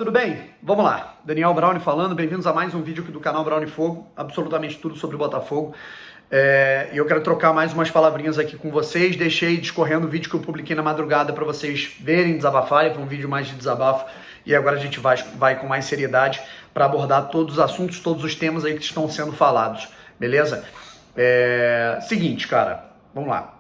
tudo bem? Vamos lá. Daniel Browne falando, bem-vindos a mais um vídeo aqui do canal Browne Fogo, absolutamente tudo sobre o Botafogo. E eu quero trocar mais umas palavrinhas aqui com vocês, deixei discorrendo o vídeo que eu publiquei na madrugada para vocês verem, desabafarem, foi um vídeo mais de desabafo, e agora a gente vai com mais seriedade para abordar todos os assuntos, todos os temas aí que estão sendo falados, beleza? Seguinte, cara, vamos lá.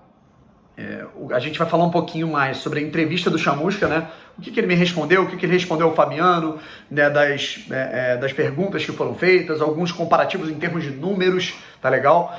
A gente vai falar um pouquinho mais sobre a entrevista do Chamusca, né? O que ele me respondeu, o que ele respondeu ao Fabiano, né? Das perguntas que foram feitas, alguns comparativos em termos de números, tá legal?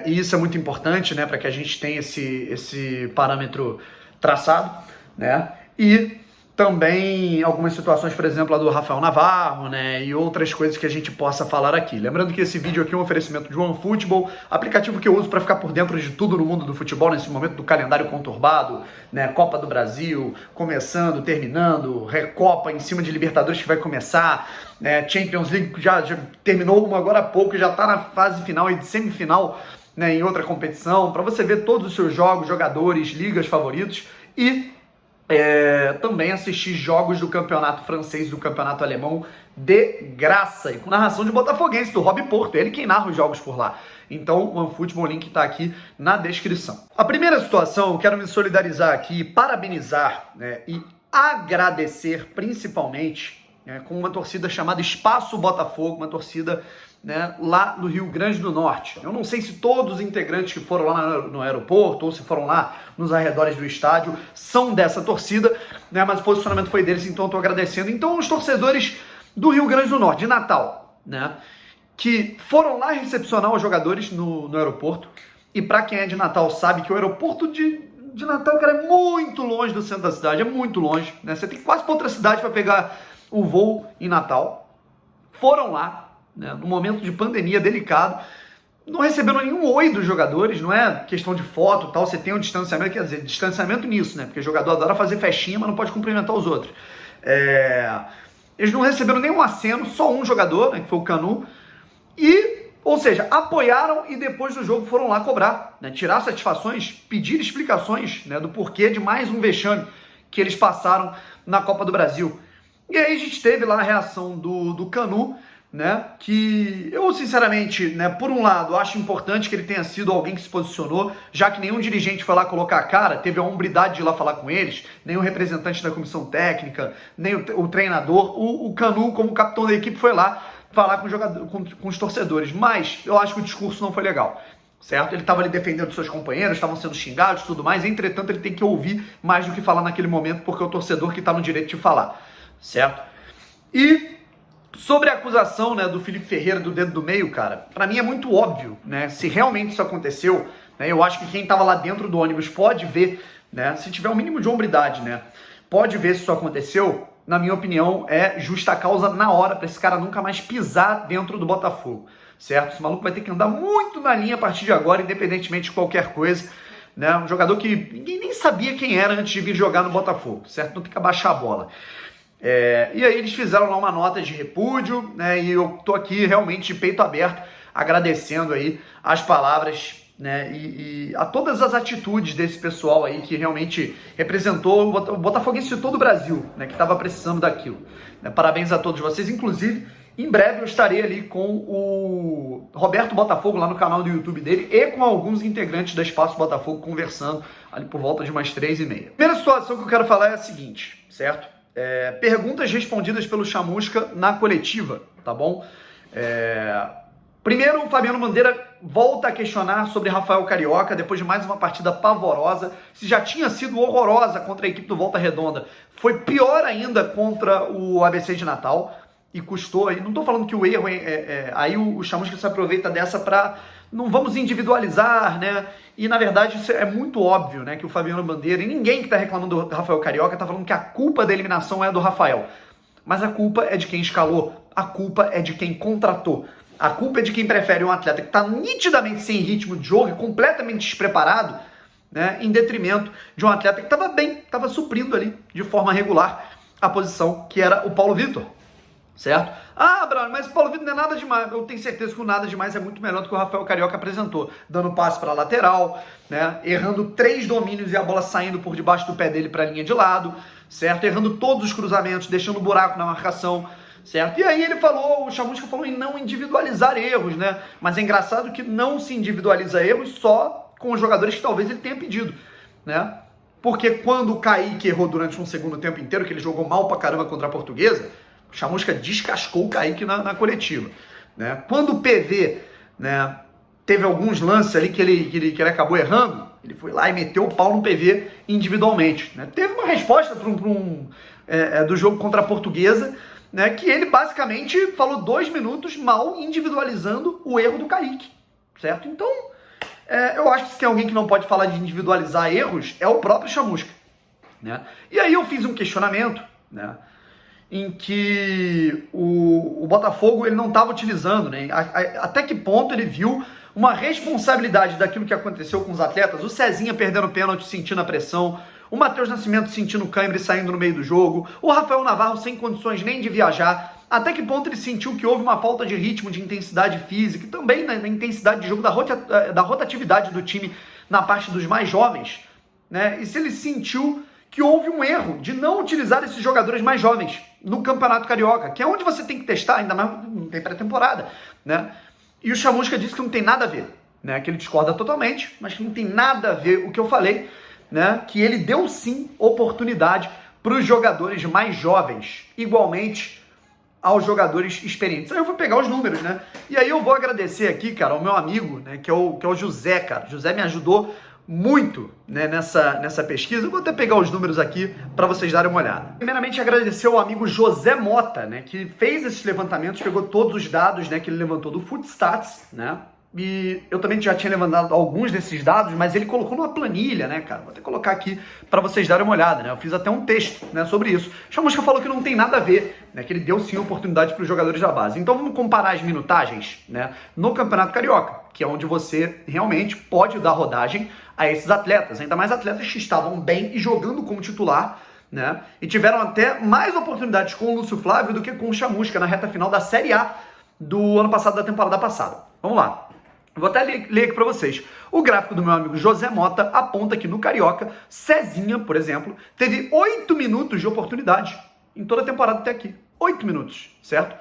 E isso é muito importante, né? Para que a gente tenha esse parâmetro traçado, né? E também algumas situações, por exemplo, a do Rafael Navarro, né, e outras coisas que a gente possa falar aqui. Lembrando que esse vídeo aqui é um oferecimento de OneFootball, aplicativo que eu uso para ficar por dentro de tudo no mundo do futebol, nesse momento do calendário conturbado, né, Copa do Brasil, começando, terminando, Recopa em cima de Libertadores que vai começar, né, Champions League já terminou uma agora há pouco, já está na fase final e de semifinal, né, em outra competição, para você ver todos os seus jogos, jogadores, ligas favoritos e também assistir jogos do campeonato francês e do campeonato alemão de graça, e com narração de botafoguense, do Rob Porto, ele quem narra os jogos por lá. Então o OneFootball, link está aqui na descrição. A primeira situação, eu quero me solidarizar aqui, parabenizar, né, e agradecer principalmente, né, com uma torcida chamada Espaço Botafogo, uma torcida, né, lá no Rio Grande do Norte. Eu não sei se todos os integrantes que foram lá no aeroporto ou se foram lá nos arredores do estádio são dessa torcida, né, mas o posicionamento foi deles, então eu estou agradecendo. Então os torcedores do Rio Grande do Norte, de Natal, né, que foram lá recepcionar os jogadores no aeroporto, e para quem é de Natal sabe que o aeroporto de Natal, cara, é muito longe do centro da cidade, é muito longe, né, você tem que quase para outra cidade para pegar o voo em Natal. Foram lá, né, num momento de pandemia delicado, não receberam nenhum oi dos jogadores, não é questão de foto e tal, você tem um distanciamento, quer dizer, distanciamento nisso, né, porque o jogador adora fazer festinha, mas não pode cumprimentar os outros. Eles não receberam nenhum aceno, só um jogador, né, que foi o Canu, ou seja, apoiaram e depois do jogo foram lá cobrar, né, tirar satisfações, pedir explicações, né, do porquê de mais um vexame que eles passaram na Copa do Brasil. E aí a gente teve lá a reação do Canu, né, que eu sinceramente, né, por um lado, acho importante que ele tenha sido alguém que se posicionou, já que nenhum dirigente foi lá colocar a cara, teve a hombridade de ir lá falar com eles, nem o representante da comissão técnica, nem o treinador, o Canu como capitão da equipe foi lá falar com os torcedores, mas eu acho que o discurso não foi legal, certo? Ele estava ali defendendo seus companheiros, estavam sendo xingados e tudo mais, entretanto ele tem que ouvir mais do que falar naquele momento, porque é o torcedor que está no direito de falar, certo? E sobre a acusação, né, do Felipe Ferreira do dedo do meio, cara, pra mim é muito óbvio, né, se realmente isso aconteceu, né, eu acho que quem tava lá dentro do ônibus pode ver, né, se tiver um mínimo de hombridade, né, pode ver se isso aconteceu. Na minha opinião, é justa causa na hora pra esse cara nunca mais pisar dentro do Botafogo, certo? Esse maluco vai ter que andar muito na linha a partir de agora, independentemente de qualquer coisa, né, um jogador que ninguém nem sabia quem era antes de vir jogar no Botafogo, certo? Não tem que abaixar a bola. E aí eles fizeram lá uma nota de repúdio, né, e eu tô aqui realmente de peito aberto, agradecendo aí as palavras, né, e a todas as atitudes desse pessoal aí que realmente representou o botafoguense de todo o Brasil, né, que estava precisando daquilo. Parabéns a todos vocês, inclusive, em breve eu estarei ali com o Roberto Botafogo lá no canal do YouTube dele e com alguns integrantes da Espaço Botafogo conversando ali por volta de umas 3h30. A primeira situação que eu quero falar é a seguinte, certo? Perguntas respondidas pelo Chamusca na coletiva, tá bom? Primeiro, o Fabiano Bandeira volta a questionar sobre Rafael Carioca, depois de mais uma partida pavorosa. Se já tinha sido horrorosa contra a equipe do Volta Redonda, foi pior ainda contra o ABC de Natal, e custou aí. Não tô falando que o erro aí o Chamusca se aproveita dessa para não vamos individualizar, né? E na verdade isso é muito óbvio, né? Que o Fabiano Bandeira e ninguém que tá reclamando do Rafael Carioca tá falando que a culpa da eliminação é do Rafael. Mas a culpa é de quem escalou, a culpa é de quem contratou, a culpa é de quem prefere um atleta que tá nitidamente sem ritmo de jogo e completamente despreparado, né? Em detrimento de um atleta que tava bem, tava suprindo ali de forma regular a posição que era o Paulo Vitor. certo? Ah, Bruno, mas o Paulo Vitor não é nada demais. Eu tenho certeza que o nada demais é muito melhor do que o Rafael Carioca apresentou. Dando passe para lateral, né? Errando 3 domínios e a bola saindo por debaixo do pé dele para a linha de lado, certo? Errando todos os cruzamentos, deixando buraco na marcação, certo? E aí ele falou, o Chamusca falou em não individualizar erros, né? Mas é engraçado que não se individualiza erros só com os jogadores que talvez ele tenha pedido, né? Porque quando o Kaique errou durante um segundo tempo inteiro, que ele jogou mal pra caramba contra a Portuguesa, o Chamusca descascou o Kaique na coletiva, né? Quando o PV, né, teve alguns lances ali que ele acabou errando, ele foi lá e meteu o pau no PV individualmente, né? Teve uma resposta do jogo contra a Portuguesa, né, que ele basicamente falou 2 minutos mal individualizando o erro do Kaique, certo? Então, eu acho que se tem alguém que não pode falar de individualizar erros, é o próprio Chamusca, né? E aí eu fiz um questionamento, né, em que o Botafogo ele não estava utilizando, né? Até que ponto ele viu uma responsabilidade daquilo que aconteceu com os atletas, o Cezinha perdendo pênalti, sentindo a pressão, o Matheus Nascimento sentindo cãibra e saindo no meio do jogo, o Rafael Navarro sem condições nem de viajar, até que ponto ele sentiu que houve uma falta de ritmo, de intensidade física e também na intensidade de jogo, da rotatividade do time na parte dos mais jovens, né? E se ele sentiu que houve um erro de não utilizar esses jogadores mais jovens no Campeonato Carioca, que é onde você tem que testar, ainda mais não tem pré-temporada, né? E o Chamusca disse que não tem nada a ver, né? Que ele discorda totalmente, mas que não tem nada a ver o que eu falei, né? Que ele deu sim oportunidade para os jogadores mais jovens, igualmente aos jogadores experientes. Aí eu vou pegar os números, né? E aí eu vou agradecer aqui, cara, ao meu amigo, né? Que é o José, cara. O José me ajudou muito, né, nessa pesquisa. Eu vou até pegar os números aqui para vocês darem uma olhada. Primeiramente, agradecer ao amigo José Mota, né, que fez esses levantamentos, pegou todos os dados, né, que ele levantou do Footstats, né, e eu também já tinha levantado alguns desses dados, mas ele colocou numa planilha, né, cara. Vou até colocar aqui para vocês darem uma olhada, né. Eu fiz até um texto, né, sobre isso. Chamusca falou que não tem nada a ver, né, que ele deu sim oportunidade para os jogadores da base. Então vamos comparar as minutagens, né, no Campeonato Carioca, que é onde você realmente pode dar rodagem a esses atletas, ainda mais atletas que estavam bem e jogando como titular, né, e tiveram até mais oportunidades com o Lúcio Flávio do que com o Chamusca na reta final da Série A do ano passado, da temporada passada. Vamos lá. Vou até ler aqui para vocês. O gráfico do meu amigo José Mota aponta que no Carioca, Cezinha, por exemplo, teve 8 minutos de oportunidade em toda a temporada até aqui. 8 minutos, certo?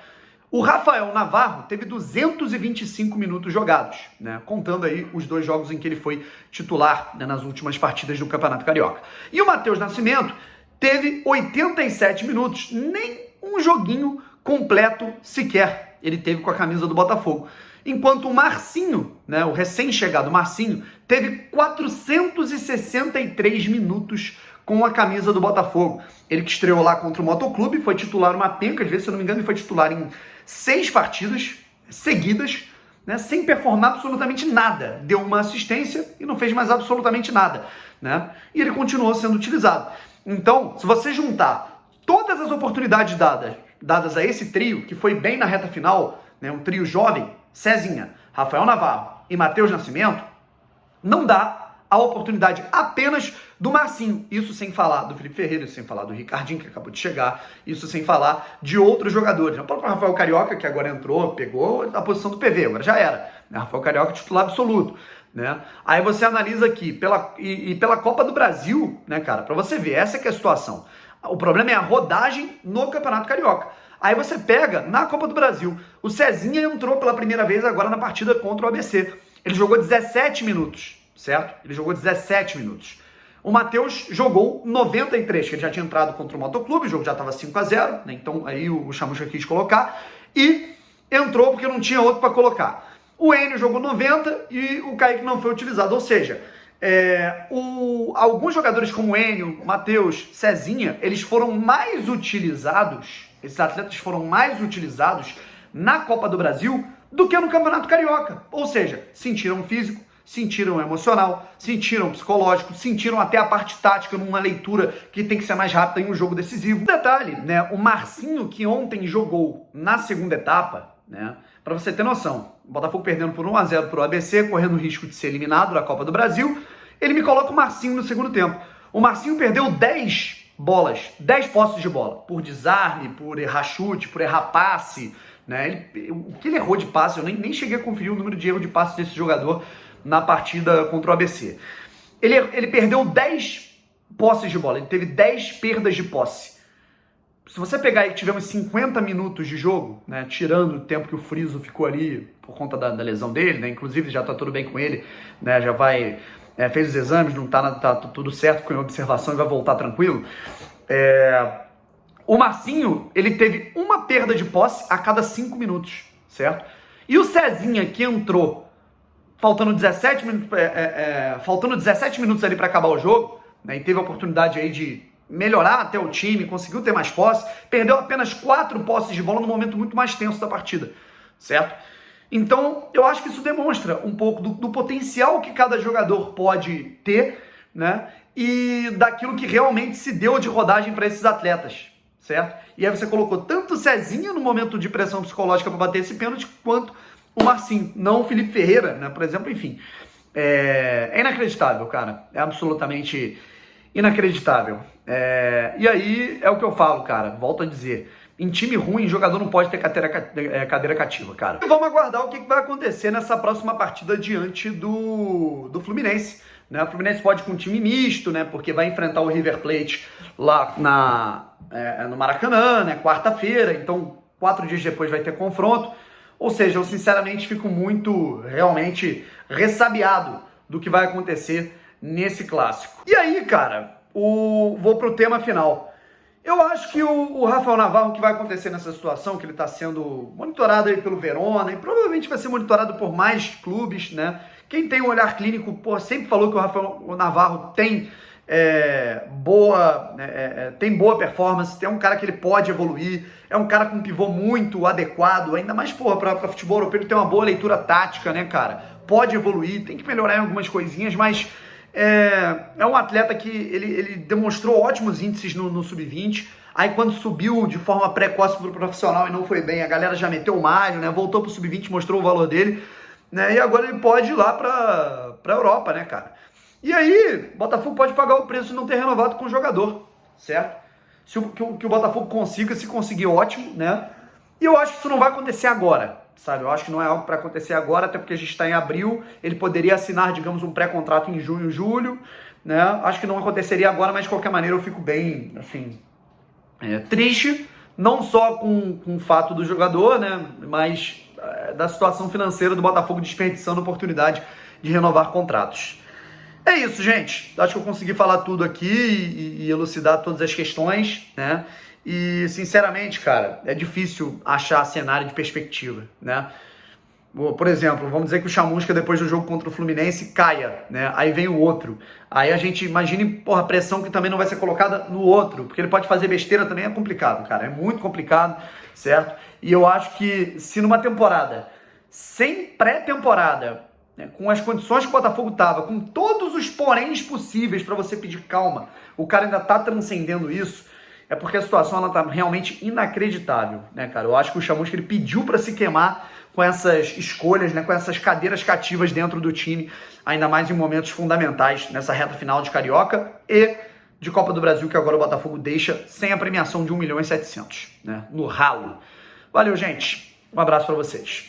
O Rafael Navarro teve 225 minutos jogados, né? Contando aí os 2 jogos em que ele foi titular, né, nas últimas partidas do Campeonato Carioca. E o Matheus Nascimento teve 87 minutos, nem um joguinho completo sequer ele teve com a camisa do Botafogo. Enquanto o Marcinho, né, o recém-chegado Marcinho, teve 463 minutos com a camisa do Botafogo. Ele que estreou lá contra o Motoclube, foi titular uma penca, às vezes, se eu não me engano, ele foi titular em 6 partidas seguidas, né, sem performar absolutamente nada. Deu uma assistência e não fez mais absolutamente nada, né? E ele continuou sendo utilizado. Então, se você juntar todas as oportunidades dadas a esse trio, que foi bem na reta final, né, um trio jovem, Cezinha, Rafael Navarro e Matheus Nascimento, não dá a oportunidade apenas do Marcinho. Isso sem falar do Felipe Ferreira, isso sem falar do Ricardinho, que acabou de chegar, isso sem falar de outros jogadores. O próprio Rafael Carioca, que agora entrou, pegou a posição do PV, agora já era. Rafael Carioca titular absoluto, né? Aí você analisa aqui, pela Copa do Brasil, né, cara, pra você ver, essa que é a situação. O problema é a rodagem no Campeonato Carioca. Aí você pega na Copa do Brasil. O Cezinha entrou pela primeira vez agora na partida contra o ABC. Ele jogou 17 minutos, certo? Ele jogou 17 minutos. O Matheus jogou 93, que ele já tinha entrado contra o Motoclube, o jogo já estava 5-0, né? Então aí o Chamusca quis colocar. E entrou porque não tinha outro para colocar. O Enio jogou 90 e o Kaique não foi utilizado. Ou seja, alguns jogadores como o Enio, Matheus, Cezinha, eles foram mais utilizados. Esses atletas foram mais utilizados na Copa do Brasil do que no Campeonato Carioca. Ou seja, sentiram físico, sentiram emocional, sentiram psicológico, sentiram até a parte tática numa leitura que tem que ser mais rápida em um jogo decisivo. Detalhe, né? O Marcinho, que ontem jogou na segunda etapa, né? Para você ter noção, o Botafogo perdendo por 1-0 para o ABC, correndo o risco de ser eliminado da Copa do Brasil, ele me coloca o Marcinho no segundo tempo. O Marcinho perdeu 10 bolas, 10 posses de bola, por desarme, por errar chute, por errar passe, né? O que ele errou de passe, eu nem cheguei a conferir o número de erro de passe desse jogador na partida contra o ABC. Ele perdeu 10 posses de bola, ele teve 10 perdas de posse. Se você pegar e tivemos 50 minutos de jogo, né, tirando o tempo que o Friso ficou ali por conta da lesão dele, né, inclusive já tá tudo bem com ele, né, já vai, fez os exames, não tá tudo certo com a observação e vai voltar tranquilo. O Marcinho, ele teve uma perda de posse a cada 5 minutos, certo? E o Cezinha, que entrou faltando 17 minutos ali para acabar o jogo, né, e teve a oportunidade aí de melhorar até o time, conseguiu ter mais posse, perdeu apenas 4 posses de bola no momento muito mais tenso da partida, certo? Então, eu acho que isso demonstra um pouco do potencial que cada jogador pode ter, né, e daquilo que realmente se deu de rodagem para esses atletas, certo? E aí você colocou tanto o Cezinha no momento de pressão psicológica para bater esse pênalti, quanto o Marcinho, não o Felipe Ferreira, né, por exemplo, enfim. É inacreditável, cara, é absolutamente inacreditável. E aí é o que eu falo, cara, volto a dizer, em time ruim, jogador não pode ter cadeira cativa, cara. E vamos aguardar o que vai acontecer nessa próxima partida diante do Fluminense, né? O Fluminense pode ir com um time misto, né, porque vai enfrentar o River Plate lá no Maracanã, né, quarta-feira, então 4 dias depois vai ter confronto. Ou seja, eu sinceramente fico muito, realmente, ressabiado do que vai acontecer nesse clássico. E aí, cara, vou pro tema final. Eu acho que o Rafael Navarro, o que vai acontecer nessa situação, que ele está sendo monitorado aí pelo Verona, e provavelmente vai ser monitorado por mais clubes, né? Quem tem um olhar clínico, sempre falou que o Rafael Navarro tem boa performance, é um cara que ele pode evoluir, é um cara com um pivô muito adequado, ainda mais, para futebol europeu, ele tem uma boa leitura tática, né, cara? Pode evoluir, tem que melhorar em algumas coisinhas, mas é um atleta que ele demonstrou ótimos índices no Sub-20, aí quando subiu de forma precoce pro profissional e não foi bem, a galera já meteu o malho, né? Voltou pro Sub-20, mostrou o valor dele, né? E agora ele pode ir lá pra Europa, né, cara? E aí, o Botafogo pode pagar o preço de não ter renovado com o jogador, certo? Que o Botafogo consiga, se conseguir, ótimo, né? E eu acho que isso não vai acontecer agora, sabe? Eu acho que não é algo para acontecer agora, até porque a gente está em abril, ele poderia assinar, digamos, um pré-contrato em junho, julho, né? Acho que não aconteceria agora, mas de qualquer maneira eu fico bem, assim, triste, não só com o fato do jogador, né? Mas da situação financeira do Botafogo desperdiçando a oportunidade de renovar contratos. É isso, gente. Acho que eu consegui falar tudo aqui e elucidar todas as questões, né? E, sinceramente, cara, é difícil achar cenário de perspectiva, né? Por exemplo, vamos dizer que o Chamusca, depois do jogo contra o Fluminense, caia, né? Aí vem o outro. Aí a gente imagine, a pressão que também não vai ser colocada no outro, porque ele pode fazer besteira também, é complicado, cara. É muito complicado, certo? E eu acho que se numa temporada, sem pré-temporada, com as condições que o Botafogo tava, com todos os poréns possíveis para você pedir calma, o cara ainda tá transcendendo isso, é porque a situação ela tá realmente inacreditável, né, cara? Eu acho que o Chamusca ele pediu para se queimar com essas escolhas, né, com essas cadeiras cativas dentro do time, ainda mais em momentos fundamentais nessa reta final de Carioca e de Copa do Brasil, que agora o Botafogo deixa sem a premiação de 1.700.000, né, no ralo. Valeu, gente. Um abraço para vocês.